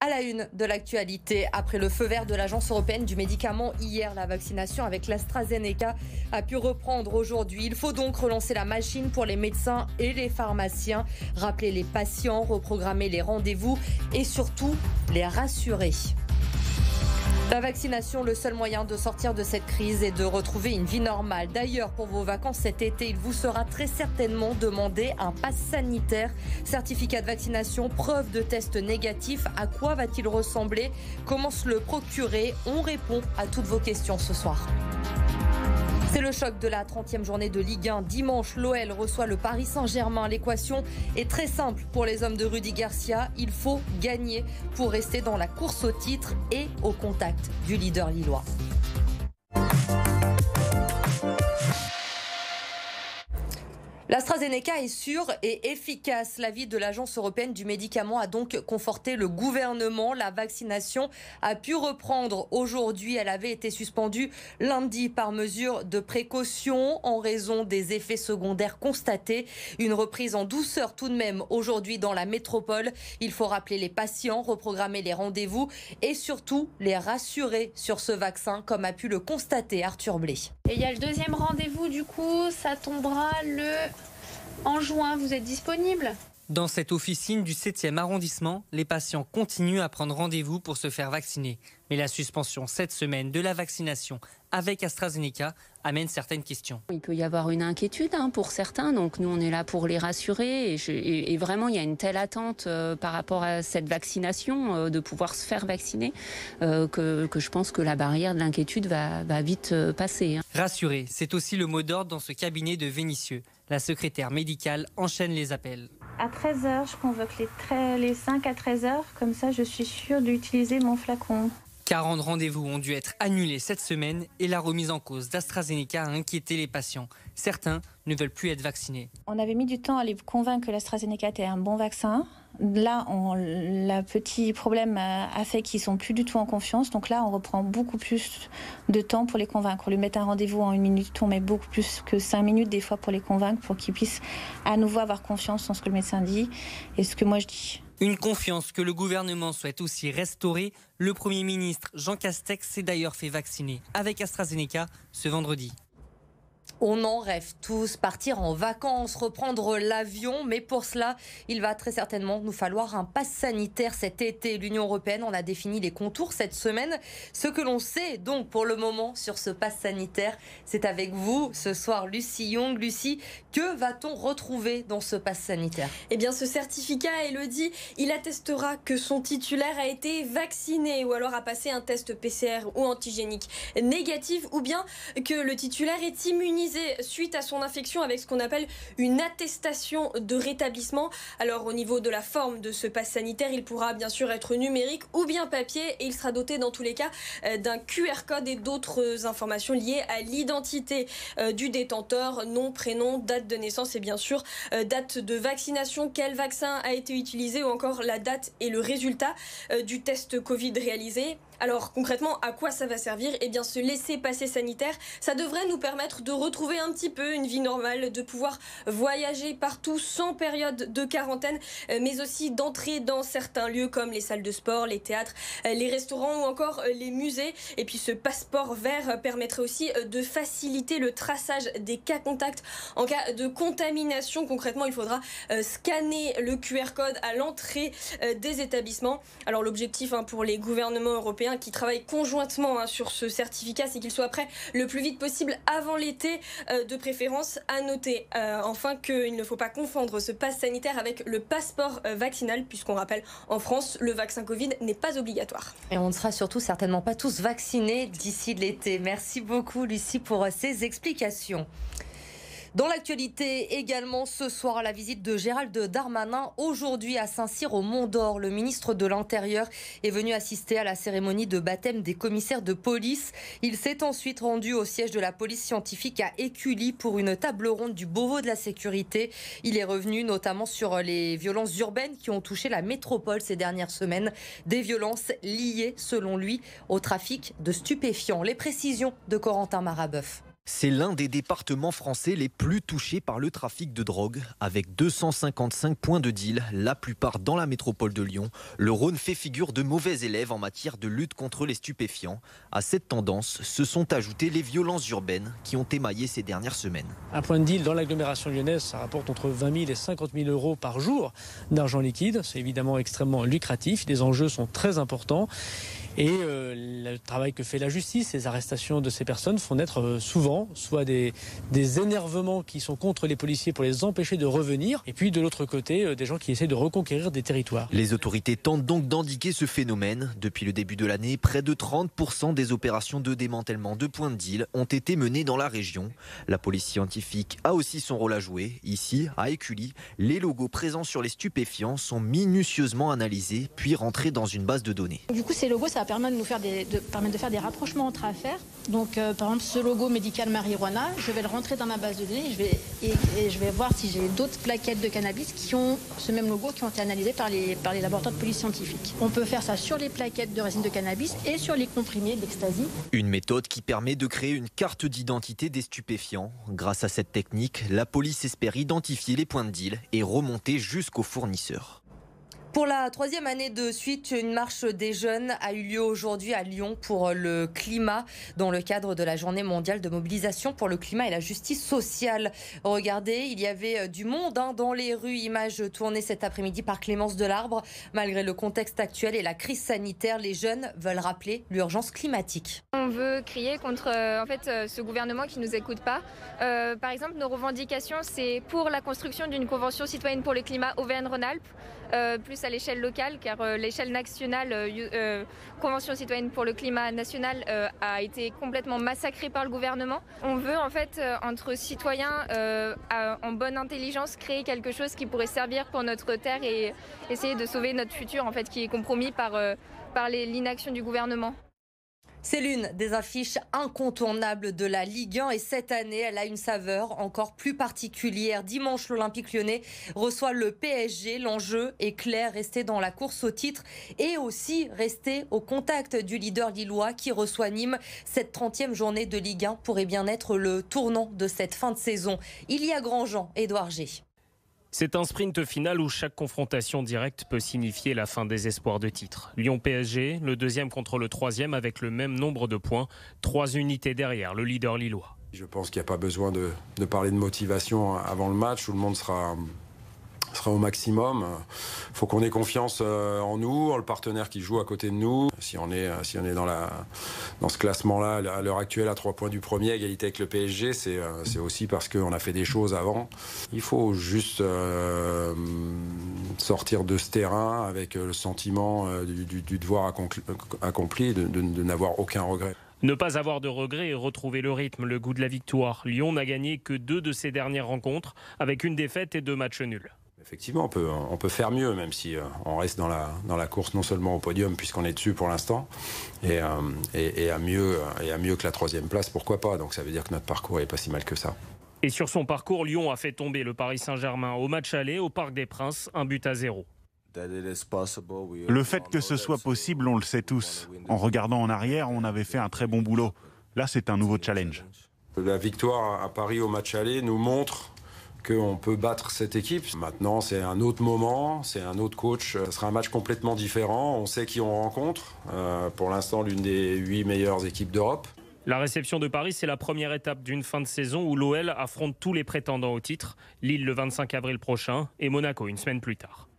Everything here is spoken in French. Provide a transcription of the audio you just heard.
À la une de l'actualité, après le feu vert de l'Agence européenne du médicament hier, la vaccination avec l'AstraZeneca a pu reprendre aujourd'hui. Il faut donc relancer la machine pour les médecins et les pharmaciens, rappeler les patients, reprogrammer les rendez-vous et surtout les rassurer. La vaccination, le seul moyen de sortir de cette crise et de retrouver une vie normale. D'ailleurs, pour vos vacances cet été, il vous sera très certainement demandé un pass sanitaire, certificat de vaccination, preuve de test négatif. À quoi va-t-il ressembler? Comment se le procurer? On répond à toutes vos questions ce soir. C'est le choc de la 30e journée de Ligue 1. Dimanche, l'OL reçoit le Paris Saint-Germain. L'équation est très simple pour les hommes de Rudy Garcia. Il faut gagner pour rester dans la course au titre et au contact du leader lillois. L'AstraZeneca est sûre et efficace. L'avis de l'Agence européenne du médicament a donc conforté le gouvernement. La vaccination a pu reprendre aujourd'hui. Elle avait été suspendue lundi par mesure de précaution en raison des effets secondaires constatés. Une reprise en douceur tout de même aujourd'hui dans la métropole. Il faut rappeler les patients, reprogrammer les rendez-vous et surtout les rassurer sur ce vaccin, comme a pu le constater Arthur Blé. Et il y a le deuxième rendez-vous, du coup, ça tombera en juin. Vous êtes disponible ? Dans cette officine du 7e arrondissement, les patients continuent à prendre rendez-vous pour se faire vacciner. Mais la suspension cette semaine de la vaccination avec AstraZeneca amène certaines questions. Il peut y avoir une inquiétude pour certains, donc nous on est là pour les rassurer et vraiment il y a une telle attente par rapport à cette vaccination, de pouvoir se faire vacciner, que je pense que la barrière de l'inquiétude va vite passer. Rassurer, c'est aussi le mot d'ordre dans ce cabinet de Vénissieux. La secrétaire médicale enchaîne les appels. À 13h, je convoque les 5 à 13h, comme ça je suis sûre d'utiliser mon flacon. 40 rendez-vous ont dû être annulés cette semaine et la remise en cause d'AstraZeneca a inquiété les patients. Certains ne veulent plus être vaccinés. On avait mis du temps à les convaincre que l'AstraZeneca était un bon vaccin. Là, le petit problème a fait qu'ils sont plus du tout en confiance. Donc là, on reprend beaucoup plus de temps pour les convaincre. On lui met un rendez-vous en 1 minute, on met beaucoup plus que 5 minutes des fois pour les convaincre, pour qu'ils puissent à nouveau avoir confiance en ce que le médecin dit et ce que moi je dis. Une confiance que le gouvernement souhaite aussi restaurer. Le Premier ministre Jean Castex s'est d'ailleurs fait vacciner avec AstraZeneca ce vendredi. On en rêve tous, partir en vacances, reprendre l'avion, mais pour cela, il va très certainement nous falloir un pass sanitaire cet été. L'Union européenne en a défini les contours cette semaine. Ce que l'on sait donc pour le moment sur ce pass sanitaire, c'est avec vous ce soir, Lucie Young. Lucie, que va-t-on retrouver dans ce pass sanitaire? Eh bien, ce certificat, Elodie, il attestera que son titulaire a été vacciné ou alors a passé un test PCR ou antigénique négatif, ou bien que le titulaire est immunisé suite à son infection avec ce qu'on appelle une attestation de rétablissement. Alors au niveau de la forme de ce pass sanitaire, il pourra bien sûr être numérique ou bien papier et il sera doté dans tous les cas d'un QR code et d'autres informations liées à l'identité du détenteur, nom, prénom, date de naissance et bien sûr date de vaccination, quel vaccin a été utilisé ou encore la date et le résultat du test Covid réalisé. Alors concrètement, à quoi ça va servir? Eh bien, ce laissez-passer sanitaire, ça devrait nous permettre de retrouver un petit peu une vie normale, de pouvoir voyager partout sans période de quarantaine, mais aussi d'entrer dans certains lieux comme les salles de sport, les théâtres, les restaurants ou encore les musées. Et puis ce passeport vert permettrait aussi de faciliter le traçage des cas contacts en cas de contamination. Concrètement, il faudra scanner le QR code à l'entrée des établissements. Alors l'objectif pour les gouvernements européens qui travaillent conjointement sur ce certificat, c'est qu'il soit prêt le plus vite possible avant l'été de préférence. À noter enfin qu'il ne faut pas confondre ce pass sanitaire avec le passeport vaccinal, puisqu'on rappelle en France le vaccin Covid n'est pas obligatoire. Et on ne sera surtout certainement pas tous vaccinés d'ici l'été. Merci beaucoup Lucie pour ces explications. Dans l'actualité également ce soir, la visite de Gérald Darmanin aujourd'hui à Saint-Cyr au Mont-d'Or. Le ministre de l'Intérieur est venu assister à la cérémonie de baptême des commissaires de police. Il s'est ensuite rendu au siège de la police scientifique à Écully pour une table ronde du Beauvau de la sécurité. Il est revenu notamment sur les violences urbaines qui ont touché la métropole ces dernières semaines. Des violences liées, selon lui, au trafic de stupéfiants. Les précisions de Corentin Marabeuf. C'est l'un des départements français les plus touchés par le trafic de drogue, avec 255 points de deal, la plupart dans la métropole de Lyon. Le Rhône fait figure de mauvais élève en matière de lutte contre les stupéfiants. À cette tendance se sont ajoutées les violences urbaines qui ont émaillé ces dernières semaines. Un point de deal dans l'agglomération lyonnaise, ça rapporte entre 20 000 et 50 000 euros par jour d'argent liquide. C'est évidemment extrêmement lucratif. Les enjeux sont très importants. Et le travail que fait la justice, les arrestations de ces personnes font naître souvent soit des énervements qui sont contre les policiers pour les empêcher de revenir, et puis de l'autre côté, des gens qui essaient de reconquérir des territoires. Les autorités tentent donc d'endiguer ce phénomène. Depuis le début de l'année, près de 30% des opérations de démantèlement de points de deal ont été menées dans la région. La police scientifique a aussi son rôle à jouer. Ici, à Écully, les logos présents sur les stupéfiants sont minutieusement analysés, puis rentrés dans une base de données. Du coup, ces logos, ça va permettre de faire des rapprochements entre affaires. Donc, par exemple, ce logo médical marijuana, je vais le rentrer dans ma base de données et je vais voir si j'ai d'autres plaquettes de cannabis qui ont ce même logo, qui ont été analysées par les laboratoires de police scientifique. On peut faire ça sur les plaquettes de résine de cannabis et sur les comprimés d'ecstasy. Une méthode qui permet de créer une carte d'identité des stupéfiants. Grâce à cette technique, la police espère identifier les points de deal et remonter jusqu'aux fournisseurs. Pour la troisième année de suite, une marche des jeunes a eu lieu aujourd'hui à Lyon pour le climat, dans le cadre de la journée mondiale de mobilisation pour le climat et la justice sociale. Regardez, il y avait du monde dans les rues, images tournées cet après-midi par Clémence Delarbre. Malgré le contexte actuel et la crise sanitaire, les jeunes veulent rappeler l'urgence climatique. On veut crier contre ce gouvernement qui ne nous écoute pas. Par exemple, nos revendications, c'est pour la construction d'une convention citoyenne pour le climat Auvergne-Rhône-Alpes, plus à l'échelle locale, car l'échelle nationale, Convention citoyenne pour le climat national, a été complètement massacrée par le gouvernement. On veut en fait, entre citoyens, en bonne intelligence, créer quelque chose qui pourrait servir pour notre terre et essayer de sauver notre futur, en fait, qui est compromis par l'inaction du gouvernement. C'est l'une des affiches incontournables de la Ligue 1 et cette année, elle a une saveur encore plus particulière. Dimanche, l'Olympique Lyonnais reçoit le PSG. L'enjeu est clair, rester dans la course au titre et aussi rester au contact du leader lillois qui reçoit Nîmes. Cette 30e journée de Ligue 1 pourrait bien être le tournant de cette fin de saison. Il y a Grandjean, Édouard G. C'est un sprint final où chaque confrontation directe peut signifier la fin des espoirs de titre. Lyon-PSG, le deuxième contre le troisième avec le même nombre de points, 3 unités derrière le leader lillois. Je pense qu'il n'y a pas besoin de parler de motivation avant le match, où le monde sera au maximum. Il faut qu'on ait confiance en nous, en le partenaire qui joue à côté de nous. Si on est dans ce classement-là, à l'heure actuelle, à 3 points du premier, à égalité avec le PSG, c'est aussi parce qu'on a fait des choses avant. Il faut juste sortir de ce terrain avec le sentiment du devoir accompli, de n'avoir aucun regret. Ne pas avoir de regrets et retrouver le rythme, le goût de la victoire. Lyon n'a gagné que 2 de ses dernières rencontres, avec une défaite et 2 matchs nuls. Effectivement, on peut faire mieux, même si on reste dans la course non seulement au podium, puisqu'on est dessus pour l'instant, et à mieux que la 3e place, pourquoi pas. Donc ça veut dire que notre parcours n'est pas si mal que ça. Et sur son parcours, Lyon a fait tomber le Paris Saint-Germain au match aller au Parc des Princes, 1-0. Le fait que ce soit possible, on le sait tous. En regardant en arrière, on avait fait un très bon boulot. Là, c'est un nouveau challenge. La victoire à Paris au match aller nous montre qu'on peut battre cette équipe. Maintenant, c'est un autre moment, c'est un autre coach. Ce sera un match complètement différent. On sait qui on rencontre. Pour l'instant, l'une des 8 meilleures équipes d'Europe. La réception de Paris, c'est la première étape d'une fin de saison où l'OL affronte tous les prétendants au titre. Lille le 25 avril prochain et Monaco une semaine plus tard.